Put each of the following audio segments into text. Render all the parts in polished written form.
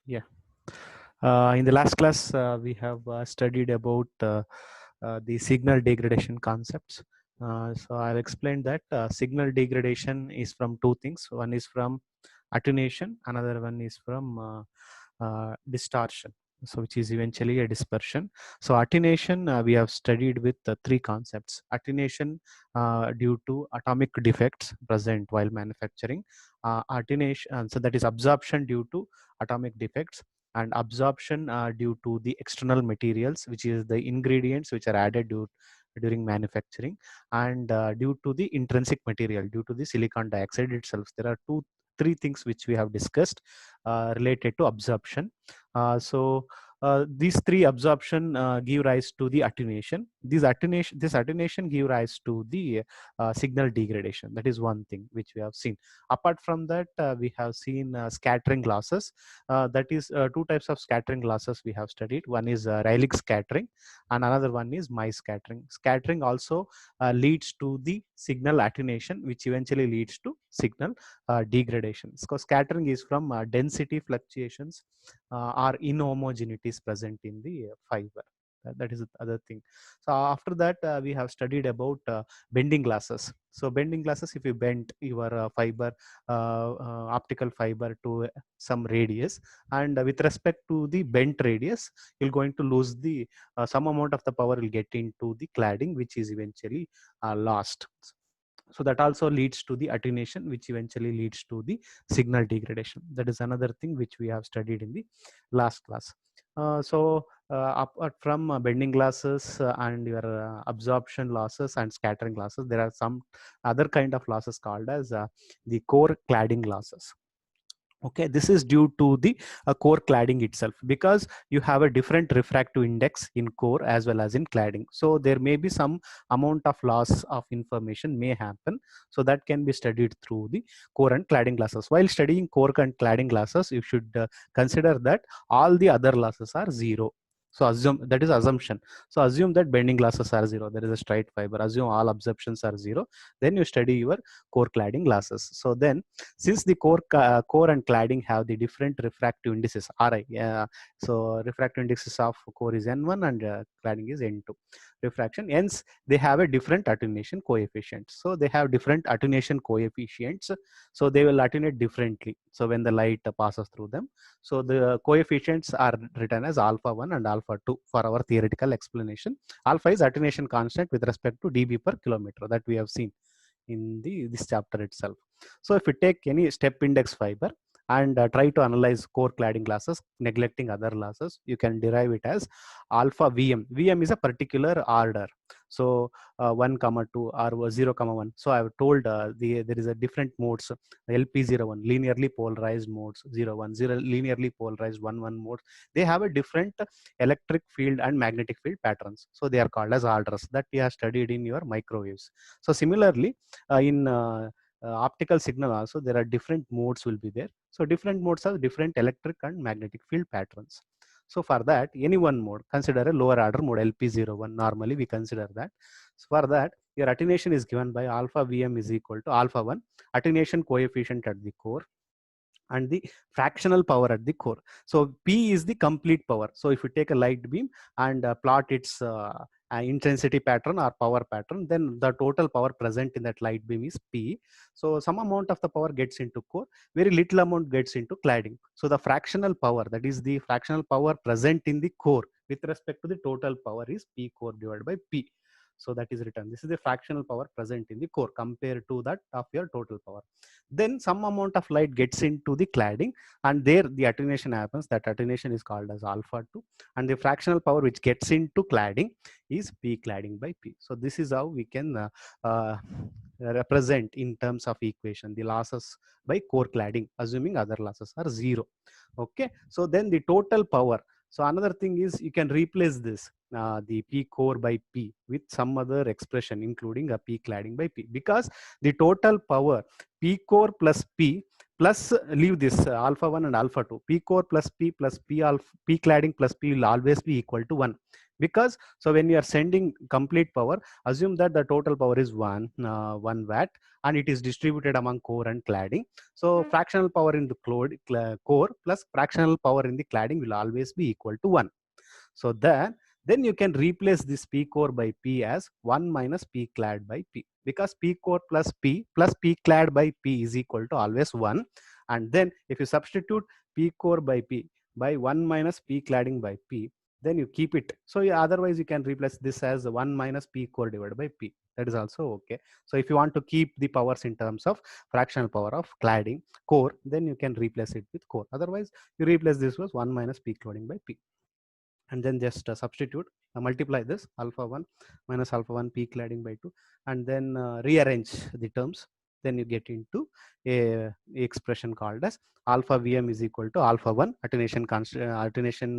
Yeah. In the last class, we have studied about the signal degradation concepts. So I'll explain that signal degradation is from two things. One is from attenuation, another one is from distortion. So which is eventually a dispersion. So attenuation we have studied with three concepts. Attenuation due to atomic defects present while manufacturing. Attenuation, so that is absorption due to atomic defects, and absorption due to the external materials, which is the ingredients which are added during manufacturing, and due to the intrinsic material, due to the silicon dioxide itself. There are three things which we have discussed related to absorption. These three absorption give rise to the attenuation. This attenuation give rise to the signal degradation. That is one thing which we have seen. Apart from that, we have seen scattering losses. That is two types of scattering losses we have studied. One is Rayleigh scattering, and another one is Mie scattering. Scattering also leads to the signal attenuation, which eventually leads to signal degradation. So scattering is from density fluctuations or inhomogeneities present in the fiber. That is the other thing. So after that, we have studied about bending glasses. So bending glasses, if you bend your fiber, optical fiber to some radius, and with respect to the bent radius, you're going to lose the some amount of the power will get into the cladding, which is eventually lost. So that also leads to the attenuation, which eventually leads to the signal degradation. That is another thing which we have studied in the last class. Apart from bending losses and your absorption losses and scattering losses, there are some other kind of losses called as the core cladding losses. Okay, this is due to the core cladding itself, because you have a different refractive index in core as well as in cladding. So there may be some amount of loss of information may happen. So that can be studied through the core and cladding losses. While studying core and cladding losses, you should consider that all the other losses are zero. So assume, that is assumption. So assume that bending losses are zero. There is a straight fiber. Assume all absorptions are zero. Then you study your core cladding losses. So then, since the core and cladding have the different refractive indices Ri, so refractive indices of core is N1 and cladding is N2 refraction. Hence, they have a different attenuation coefficient. So they have different attenuation coefficients. So they will attenuate differently. So when the light passes through them, so the coefficients are written as alpha 1 and alpha 2 for our theoretical explanation. Alpha is attenuation constant with respect to dB per kilometer, that we have seen in this chapter itself. So if you take any step index fiber and try to analyze core cladding losses, neglecting other losses, you can derive it as alpha Vm. Vm is a particular order. So 1, 2 or 0, 1. So I have told there is a different modes. LP01, linearly polarized modes, 0, 0 linearly polarized 1 modes. They have a different electric field and magnetic field patterns. So they are called as orders, that we have studied in your microwaves. So similarly, in optical signal also, there are different modes will be there. So different modes have different electric and magnetic field patterns. So for that, any one mode, consider a lower order mode, LP01. Normally we consider that. So for that, your attenuation is given by alpha Vm is equal to alpha 1 attenuation coefficient at the core and the fractional power at the core. So P is the complete power. So if you take a light beam and plot its intensity pattern or power pattern, then the total power present in that light beam is P. So some amount of the power gets into core, very little amount gets into cladding. So the fractional power, that is the fractional power present in the core with respect to the total power, is P core divided by P. So that is written. This is the fractional power present in the core compared to that of your total power. Then some amount of light gets into the cladding, and there the attenuation happens. That attenuation is called as alpha 2, and the fractional power which gets into cladding is P cladding by P. So this is how we can represent in terms of equation the losses by core cladding, assuming other losses are zero. Okay, so then the total power. So another thing is, you can replace this the P core by P with some other expression, including a P cladding by P, because the total power P core plus P plus, leave this alpha 1 and alpha 2, P core plus P plus P alpha, P cladding plus P will always be equal to 1, Because so when you are sending complete power, assume that the total power is 1 watt, and it is distributed among core and cladding. So fractional power in the core plus fractional power in the cladding will always be equal to 1. So then you can replace this P core by P as 1 minus P clad by P, because P core plus P clad by P is equal to always 1. And then if you substitute P core by P by 1 minus P cladding by P, then you keep it. So otherwise you can replace this as 1 minus P core divided by P. That is also okay. So if you want to keep the powers in terms of fractional power of cladding core, then you can replace it with core. Otherwise you replace this with 1 minus P cladding by P, and then just substitute, multiply this alpha 1 minus alpha 1 P cladding by 2, and then rearrange the terms. Then you get into a expression called as alpha Vm is equal to alpha 1 attenuation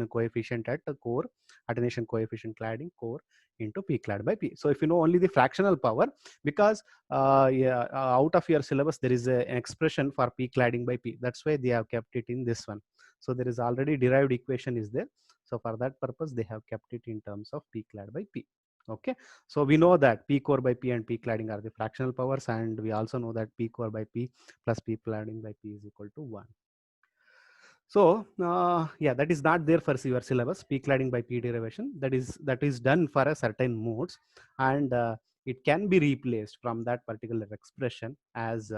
coefficient at the core, attenuation coefficient cladding core into P clad by P. So if you know only the fractional power, because out of your syllabus there is an expression for P cladding by P, that's why they have kept it in this one. So there is already derived equation is there. So for that purpose, they have kept it in terms of P clad by P. Okay. So we know that P core by P and P cladding are the fractional powers, and we also know that P core by P plus P cladding by P is equal to 1. So yeah, that is not there for your syllabus. P cladding by P derivation, that is done for a certain modes, and it can be replaced from that particular expression as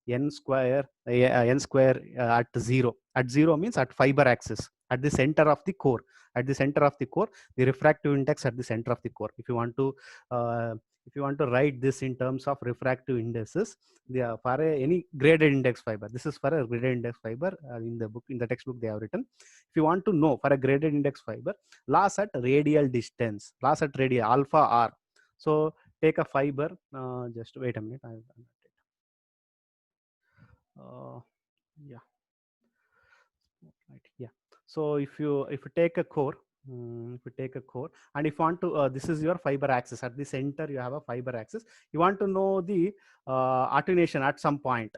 n square at 0. At 0 means at fiber axis, at the center of the core. At the center of the core, the refractive index at the center of the core. Uh, if you want to write this in terms of refractive indices, for any graded index fiber, this is for a graded index fiber. In the book, in the textbook, they have written, if you want to know for a graded index fiber, loss at radial distance, loss at radial alpha r. So take a fiber, just wait a minute, uh, yeah, right, yeah. So if you take a core, if you take a core, and if you want to, this is your fiber axis. At the center you have a fiber axis. You want to know the attenuation at some point.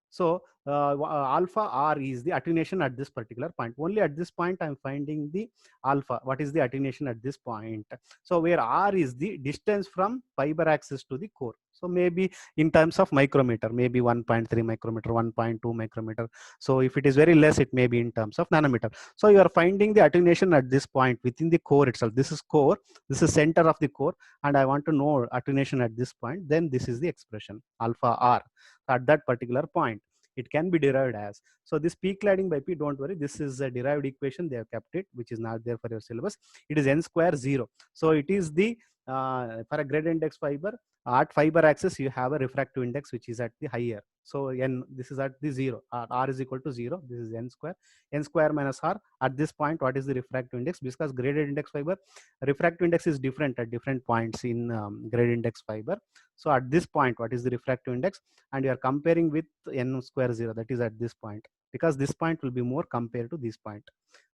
So alpha r is the attenuation at this particular point. Only at this point I'm finding the alpha. What is the attenuation at this point? So where r is the distance from fiber axis to the core. So maybe in terms of micrometer, maybe 1.3 micrometer, 1.2 micrometer. So if it is very less, it may be in terms of nanometer. So you are finding the attenuation at this point within the core itself. This is core, this is center of the core, and I want to know attenuation at this point. Then this is the expression alpha r at that particular point. It can be derived as, so this P cladding by P, don't worry, this is a derived equation, they have kept it, which is not there for your syllabus. It is n square 0. So it is the for a graded index fiber, at fiber axis you have a refractive index which is at the higher. So n, this is at the 0, r is equal to 0, this is n square minus r. At this point, what is the refractive index? Because graded index fiber refractive index is different at different points in graded index fiber. So at this point, what is the refractive index? And you are comparing with n square 0, that is at this point, because this point will be more compared to this point.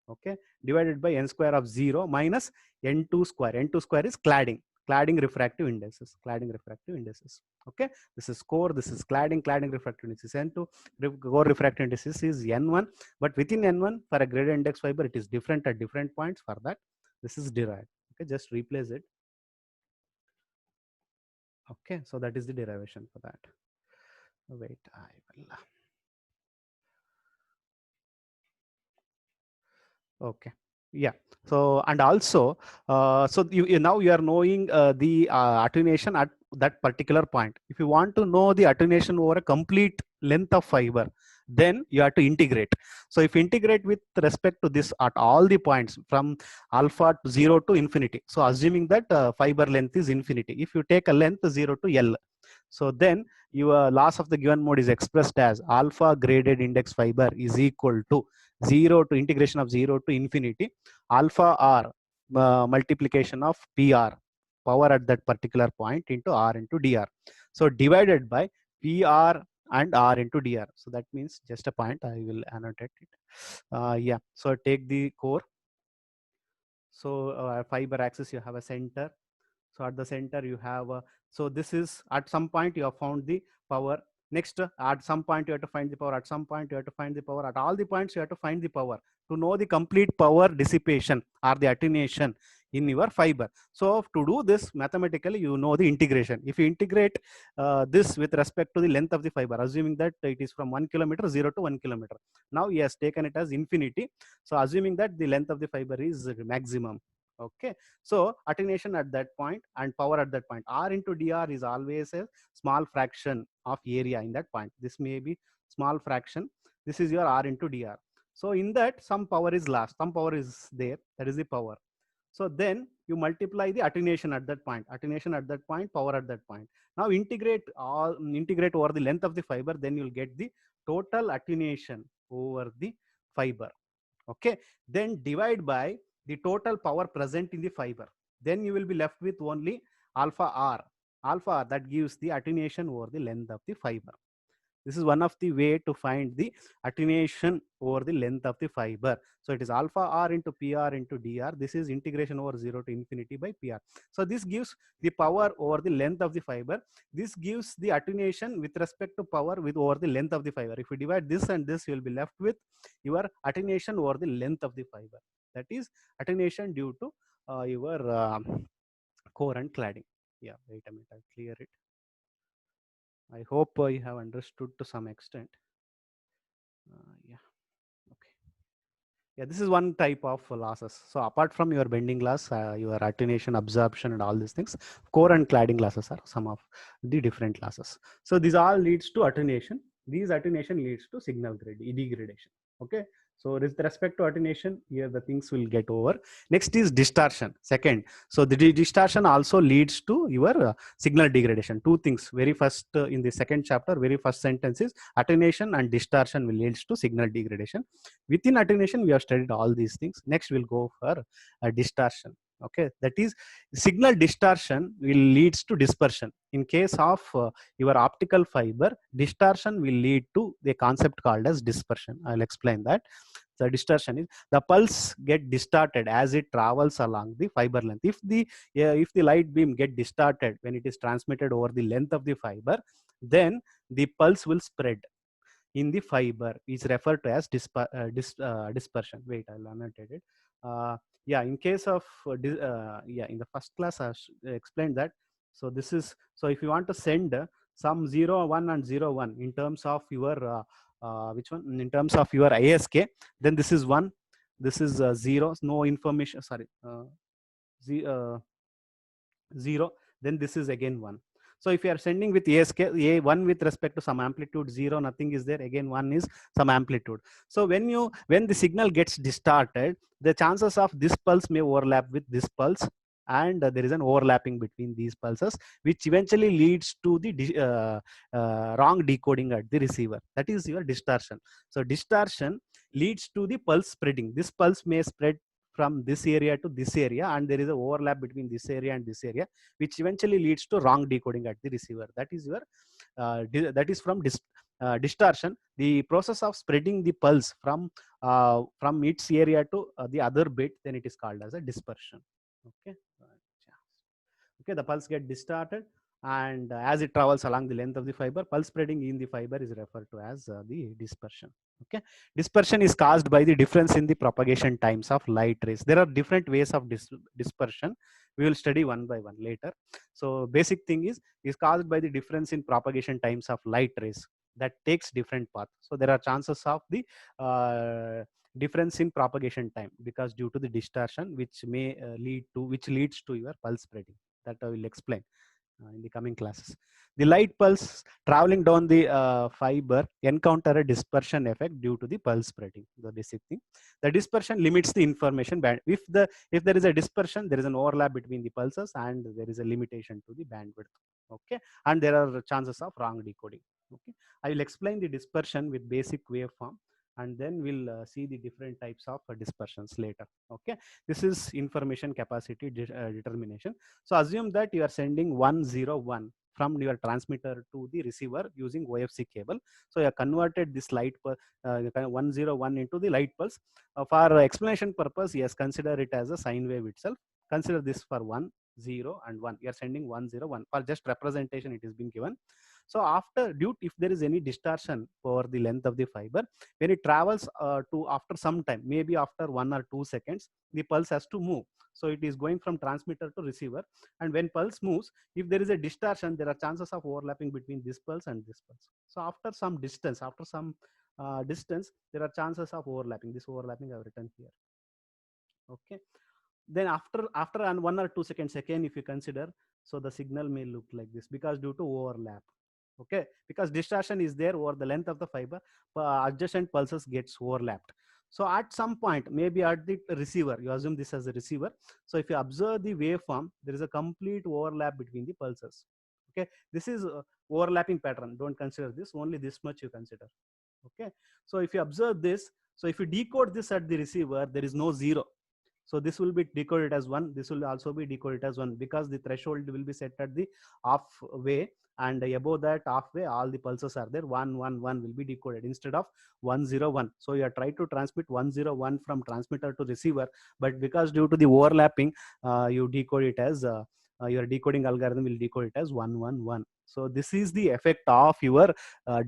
Okay, divided by n square of 0 minus n2 square. N2 square is cladding refractive indices, okay, this is core, this is cladding refractive indices. N2 core refractive indices is n1, but within n1 for a graded index fiber it is different at different points. For that, this is derived. Okay, just replace it. Okay, so that is the derivation for that. Wait, I will. Okay, yeah. So and also, so now you are knowing the attenuation at that particular point. If you want to know the attenuation over a complete length of fiber, then you have to integrate. So if you integrate with respect to this at all the points from alpha to 0 to infinity, so assuming that fiber length is infinity, if you take a length 0 to L, so then your loss of the given mode is expressed as alpha graded index fiber is equal to 0 to integration of 0 to infinity alpha r multiplication of pr, power at that particular point, into r into dr. So divided by pr and r into dr. So that means, just a point, I will annotate it. Yeah, so take the core. So fiber axis, you have a center. So at the center you have so this is, at some point you have found the power. Next, at some point you have to find the power, at some point you have to find the power, at all the points you have to find the power to know the complete power dissipation or the attenuation in your fiber. So to do this mathematically, you know the integration. If you integrate this with respect to the length of the fiber, assuming that it is from 1 kilometer, 0 to 1 kilometer. Now he has taken it as infinity. So assuming that the length of the fiber is maximum. Okay, so attenuation at that point and power at that point. R into dr is always a small fraction of area in that point. This may be small fraction. This is your R into dr. So in that, some power is lost, some power is there, that is the power. So then you multiply the attenuation at that point, attenuation at that point, power at that point. Now integrate over the length of the fiber, then you'll get the total attenuation over the fiber. Okay, then divide by the total power present in the fiber. Then you will be left with only alpha r. Alpha r, that gives the attenuation over the length of the fiber. This is one of the way to find the attenuation over the length of the fiber. So it is alpha r into pr into dr. This is integration over 0 to infinity by pr. So this gives the power over the length of the fiber. This gives the attenuation with respect to power with over the length of the fiber. If you divide this and this, you will be left with your attenuation over the length of the fiber. That is attenuation due to your core and cladding. Yeah, wait a minute, I'll clear it. I hope you have understood to some extent. Yeah, okay. Yeah, this is one type of losses. So apart from your bending loss, your attenuation, absorption, and all these things, core and cladding losses are some of the different losses. So these all leads to attenuation. These attenuation leads to signal degradation. Okay. So with respect to attenuation, here the things will get over. Next is distortion. Second, so the distortion also leads to your signal degradation. Two things. Very first in the second chapter, very first sentence is attenuation and distortion will leads to signal degradation. Within attenuation, we have studied all these things. Next, we'll go for distortion. Okay, that is signal distortion will leads to dispersion. In case of your optical fiber, distortion will lead to the concept called as dispersion. I'll explain that. The distortion is the pulse get distorted as it travels along the fiber length. If the light beam get distorted when it is transmitted over the length of the fiber, then the pulse will spread in the fiber is referred to as dispersion. Wait, I'll annotate it. Yeah, in case of yeah, in the first class I explained that. So this is, so if you want to send some 0 1 and 0 1 in terms of your which one, in terms of your ASK, then this is 1, this is 0, no information, sorry, 0, then this is again 1. So if you are sending with ASK, A1 with respect to some amplitude, 0, nothing is there, again 1 is some amplitude. So when the signal gets distorted, the chances of this pulse may overlap with this pulse, and there is an overlapping between these pulses, which eventually leads to the wrong decoding at the receiver. That is your distortion. So distortion leads to the pulse spreading. This pulse may spread from this area to this area, and there is an overlap between this area and this area, which eventually leads to wrong decoding at the receiver. That is your that is from distortion. The process of spreading the pulse from its area to the other bit, then it is called as a dispersion. Okay. Okay, the pulse get distorted, and as it travels along the length of the fiber, pulse spreading in the fiber is referred to as the dispersion. Okay, dispersion is caused by the difference in the propagation times of light rays. There are different ways of dispersion. We will study one by one later. So basic thing is caused by the difference in propagation times of light rays that takes different path. So there are chances of the difference in propagation time, because due to the distortion, which may leads to your pulse spreading. That I will explain in the coming classes. The light pulse traveling down the fiber encounter a dispersion effect due to the pulse spreading. The basic thing. The dispersion limits the information band. If there is a dispersion, there is an overlap between the pulses, and there is a limitation to the bandwidth. Okay, and there are chances of wrong decoding. Okay, I will explain the dispersion with basic waveform, and then we'll see the different types of dispersions later. Okay, this is information capacity determination. So assume that you are sending 101 from your transmitter to the receiver using OFC cable. So you have converted this light 101 into the light pulse. For explanation purpose, yes, consider it as a sine wave itself. Consider this for 1 0 and 1. You are sending 101 for just representation. It is being given. So if there is any distortion over the length of the fiber, when it travels to after some time, maybe after 1 or 2 seconds, the pulse has to move. So it is going from transmitter to receiver, and when pulse moves, if there is a distortion, there are chances of overlapping between this pulse and this pulse. So after some distance, there are chances of overlapping. This overlapping I have written here. Okay. Then after 1 or 2 seconds again, if you consider, so the signal may look like this, because due to overlap. Okay, because distortion is there over the length of the fiber, adjacent pulses gets overlapped. So at some point, maybe at the receiver, you assume this as a receiver. So if you observe the waveform, there is a complete overlap between the pulses. Okay, this is overlapping pattern. Don't consider this, only this much you consider. Okay, so if you observe this, so if you decode this at the receiver, there is no zero. So this will be decoded as 1. This will also be decoded as 1, because the threshold will be set at the halfway, and above that halfway all the pulses are there. 1 1 1 will be decoded instead of 1 0 1. So you are trying to transmit 1 0 1 from transmitter to receiver, but because due to the overlapping, you decode it as your decoding algorithm will decode it as 1 1 1. So this is the effect of your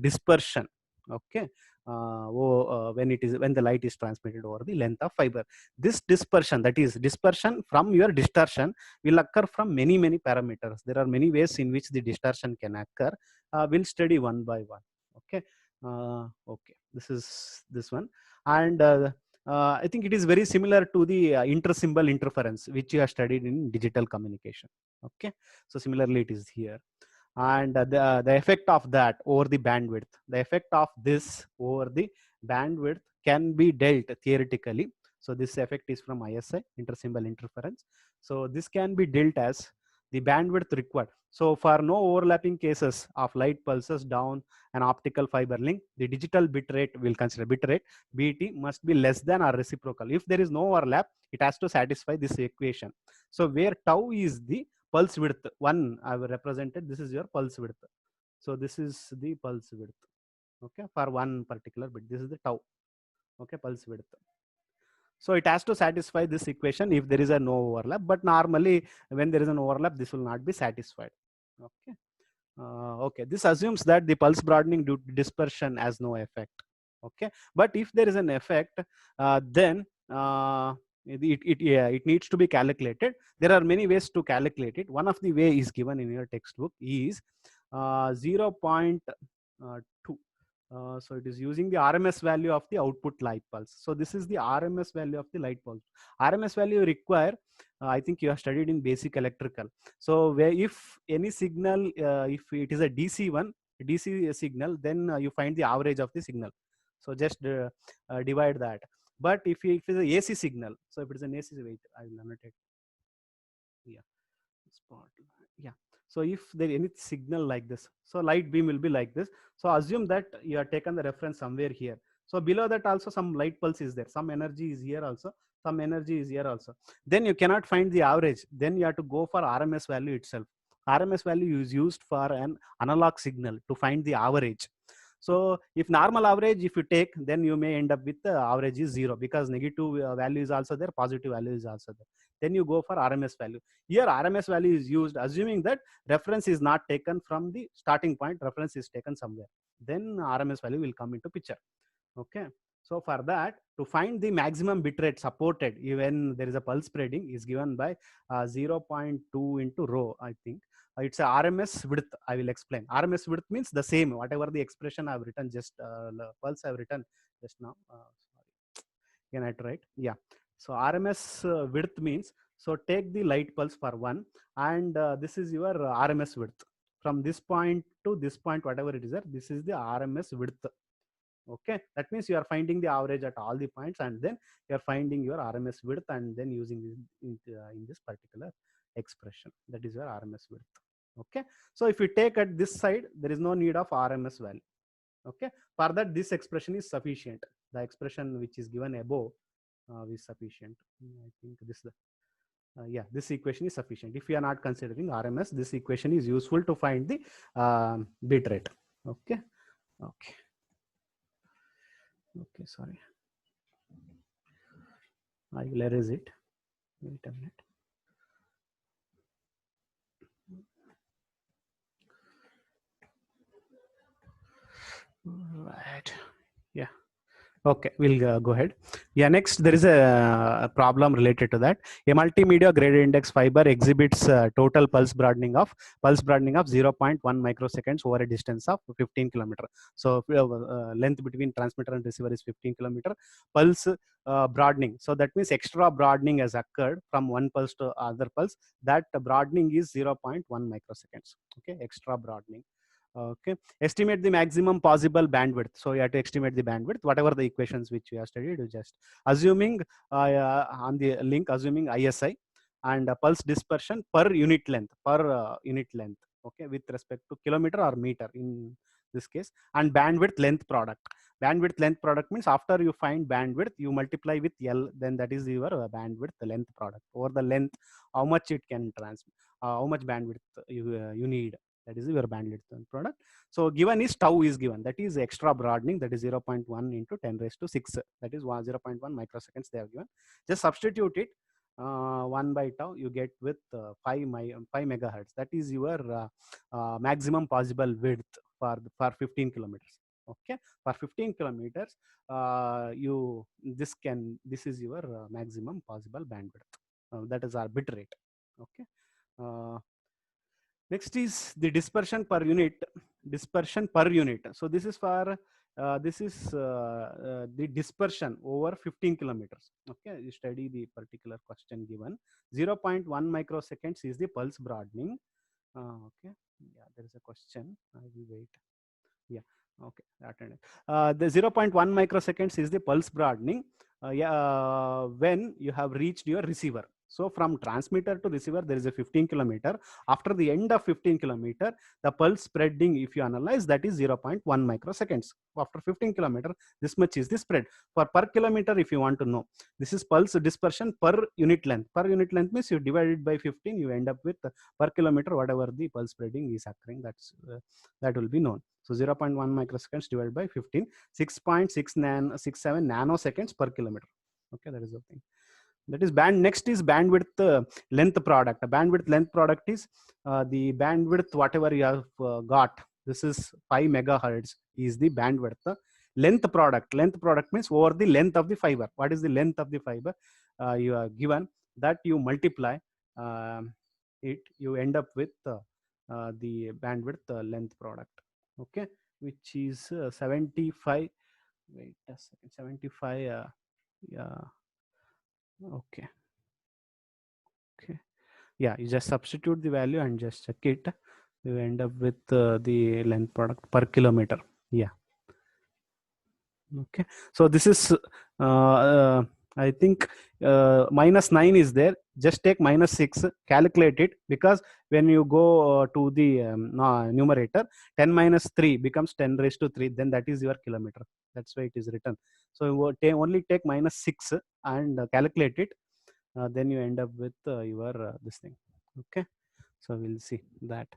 dispersion. Okay. When the light is transmitted over the length of fiber, this dispersion, that is dispersion from your distortion, will occur from many parameters. There are many ways in which the distortion can occur. We'll study one by one. Okay. Okay, this is this one. And I think it is very similar to the intersymbol interference, which you have studied in digital communication. Okay, so similarly it is here. And the effect of that over the bandwidth, the effect of this over the bandwidth can be dealt theoretically. So this effect is from ISI, intersymbol interference. So this can be dealt as the bandwidth required. So for no overlapping cases of light pulses down an optical fiber link, the digital bit rate, will consider bit rate, BT, must be less than or reciprocal. If there is no overlap, it has to satisfy this equation. So where tau is the pulse width, 1 I have represented, this is your pulse width. So this is the pulse width. Okay, for one particular bit, this is the tau. Okay, pulse width. So it has to satisfy this equation if there is a no overlap, but normally when there is an overlap, this will not be satisfied. Okay. Okay, this assumes that the pulse broadening due to dispersion has no effect. Okay, but if there is an effect, then it needs to be calculated. There are many ways to calculate it. One of the way is given in your textbook is 0.2. So it is using the RMS value of the output light pulse. So this is the RMS value of the light pulse. RMS value require, I think you have studied in basic electrical. So where if any signal, if it is a DC one, DC signal, then you find the average of the signal. So just divide that. But if it is a AC signal, so if it is an AC, wait, I will annotate. Yeah, spotlight. Yeah. So if there any signal like this, so light beam will be like this. So assume that you have taken the reference somewhere here. So below that also some light pulse is there. Some energy is here also. Some energy is here also. Then you cannot find the average. Then you have to go for RMS value itself. RMS value is used for an analog signal to find the average. So if normal average, if you take, then you may end up with the average is 0, because negative value is also there, positive value is also there. Then you go for RMS value. Here RMS value is used assuming that reference is not taken from the starting point, reference is taken somewhere. Then RMS value will come into picture. Okay. So for that, to find the maximum bit rate supported, even there is a pulse spreading, is given by 0.2 into rho, I think. It's a RMS width. I will explain. RMS width means the same, whatever the expression I've written, just pulse I've written just now. Sorry. Can I try it? Yeah. So RMS width means, so take the light pulse for 1, and this is your RMS width. From this point to this point, whatever it is there, this is the RMS width. Okay, that means you are finding the average at all the points, and then you are finding your RMS width, and then using this in this particular expression. That is your RMS width. Okay, so if you take at this side, there is no need of RMS value. Okay, for that this expression is sufficient. The expression which is given above is sufficient. I think this yeah, this equation is sufficient. If you are not considering RMS, this equation is useful to find the bit rate. Okay. Okay. Okay, sorry. I will erase it. Wait a minute. right. Yeah. Okay, we'll go ahead. Yeah, next there is a problem related to that. A multimedia gradient index fiber exhibits total pulse broadening of 0.1 microseconds over a distance of 15 kilometer. So length between transmitter and receiver is 15 kilometer. Pulse broadening. So that means extra broadening has occurred from one pulse to other pulse. That broadening is 0.1 microseconds. Okay, extra broadening. Okay, estimate the maximum possible bandwidth. So you have to estimate the bandwidth, whatever the equations which we have studied. You just assuming on the link, assuming ISI and pulse dispersion per unit length, okay, with respect to kilometer or meter in this case, and bandwidth length product. Bandwidth length product means after you find bandwidth, you multiply with L, then that is your bandwidth length product. Over the length, how much it can transmit, how much bandwidth you need, that is your bandwidth product. So given is tau is given, that is extra broadening, that is 0.1 into 10 raised to 6, that is 0.1 microseconds they have given. Just substitute it 1 by tau, you get with 5 megahertz. That is your maximum possible width for 15 kilometers. Okay, for 15 kilometers, this is your maximum possible bandwidth. That is our bit rate. Okay. Next is the dispersion per unit. Dispersion per unit. So this is for the dispersion over 15 kilometers. Okay, you study the particular question given. 0.1 microseconds is the pulse broadening. Okay, yeah, there is a question. I will wait. Yeah, okay, the 0.1 microseconds is the pulse broadening when you have reached your receiver. So from transmitter to receiver, there is a 15 kilometer. After the end of 15 kilometer, the pulse spreading, if you analyze, that is 0.1 microseconds. After 15 kilometer, this much is the spread. For per kilometer, if you want to know, this is pulse dispersion per unit length. Per unit length means you divide it by 15, you end up with per kilometer, whatever the pulse spreading is occurring, that will be known. So 0.1 microseconds divided by 15, 6.67 nanoseconds per kilometer. Okay, that is the thing. That is next is bandwidth length product. A bandwidth length product is the bandwidth whatever you have got. This is 5 megahertz is the bandwidth. Length product means over the length of the fiber. What is the length of the fiber? You are given that, you multiply it, you end up with the bandwidth length product. Okay, which is 75. Wait a second, 75. Yeah. Okay. Yeah, you just substitute the value and just check it. You end up with the length product per kilometer. Yeah. Okay. So this is I think -9 is there. Just take -6, calculate it, because when you go to the numerator, 10 minus 3 becomes 10 raised to 3. Then that is your kilometer. That's why it is written. So you only take -6 and calculate it. Then you end up with your this thing. Okay, so we'll see that.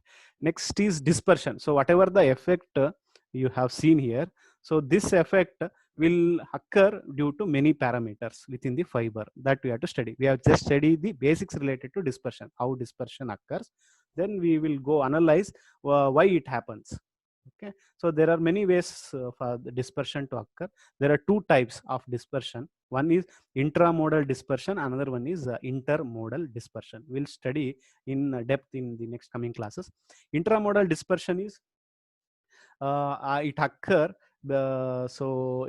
Next is dispersion. So whatever the effect you have seen here, so this effect will occur due to many parameters within the fiber that we have to study. We have just studied the basics related to dispersion, how dispersion occurs. Then we will go analyze why it happens. Okay, so there are many ways for the dispersion to occur. There are two types of dispersion. One is intramodal dispersion, another one is intermodal dispersion. We'll study in depth in the next coming classes. Intramodal dispersion is it occur so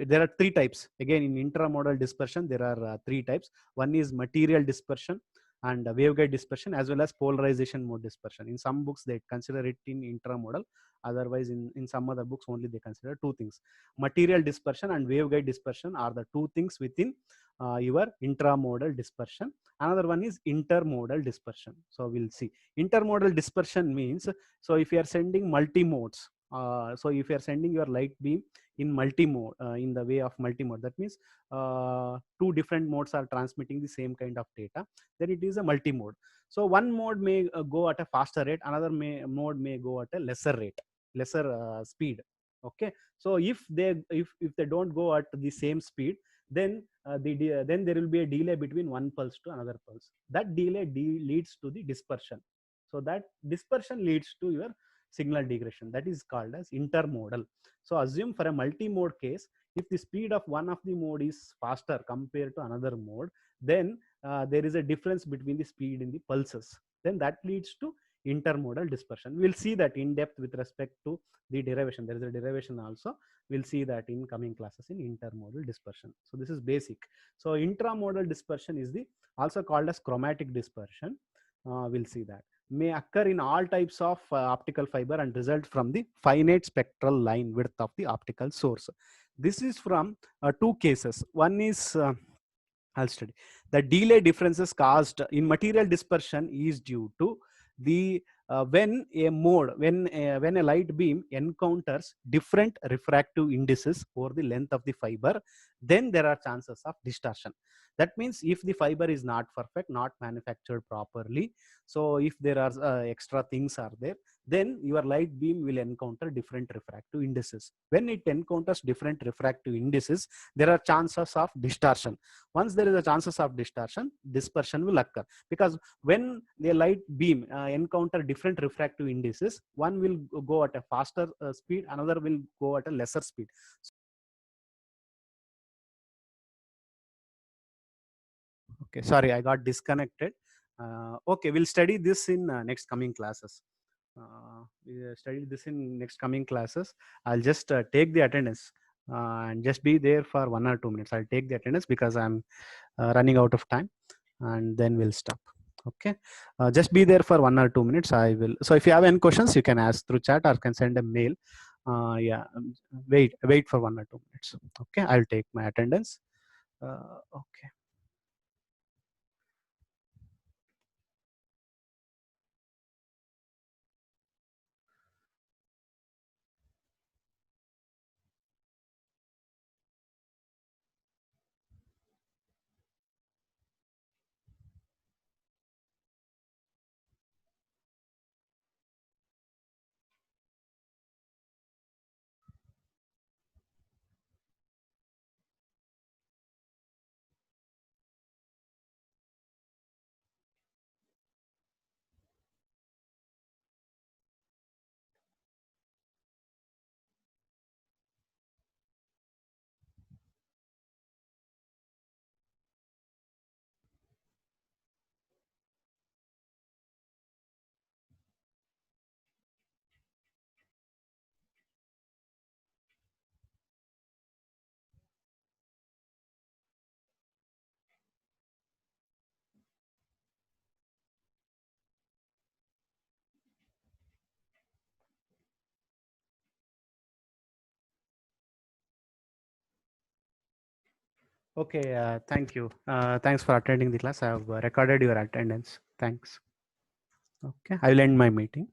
there are three types. Again, in intramodal dispersion there are three types. One is material dispersion and waveguide dispersion, as well as polarization mode dispersion. In some books they consider it in intramodal, otherwise in some other books only they consider two things. Material dispersion and waveguide dispersion are the two things within your intramodal dispersion. Another one is intermodal dispersion. So we'll see. Intermodal dispersion means, so if you are sending multi-modes, so if you are sending your light beam in multi-mode, in the way of multi-mode, that means two different modes are transmitting the same kind of data, then it is a multi-mode. So one mode may go at a faster rate, another mode may go at a lesser rate, lesser speed. Okay, so if they don't go at the same speed, then then there will be a delay between one pulse to another pulse. That delay leads to the dispersion. So that dispersion leads to your signal degradation. That is called as intermodal. So assume for a multi-mode case, if the speed of one of the mode is faster compared to another mode, then there is a difference between the speed in the pulses. Then that leads to intermodal dispersion. We'll see that in depth with respect to the derivation. There is a derivation also. We'll see that in coming classes in intermodal dispersion. So this is basic. So intramodal dispersion is the also called as chromatic dispersion. We'll see that may occur in all types of optical fiber and result from the finite spectral line width of the optical source. This is from two cases. One is I'll study. The delay differences caused in material dispersion is due to the when a light beam encounters different refractive indices over the length of the fiber, then there are chances of distortion. That means if the fiber is not perfect, not manufactured properly, so if there are extra things are there, then your light beam will encounter different refractive indices. When it encounters different refractive indices, there are chances of distortion. Once there is a chances of dispersion will occur, because when the light beam encounter different refractive indices, one will go at a faster speed, another will go at a lesser speed. Okay, sorry, I got disconnected. Okay, we'll study this in next coming classes. We study this in next coming classes. I'll just take the attendance and just be there for 1 or 2 minutes. I'll take the attendance because I'm running out of time, and then we'll stop. Okay, just be there for 1 or 2 minutes. I will. So if you have any questions, you can ask through chat or can send a mail. Yeah, wait for 1 or 2 minutes. Okay, I'll take my attendance. Okay. Okay, thank you. Thanks for attending the class. I have recorded your attendance. Thanks. Okay, I will end my meeting.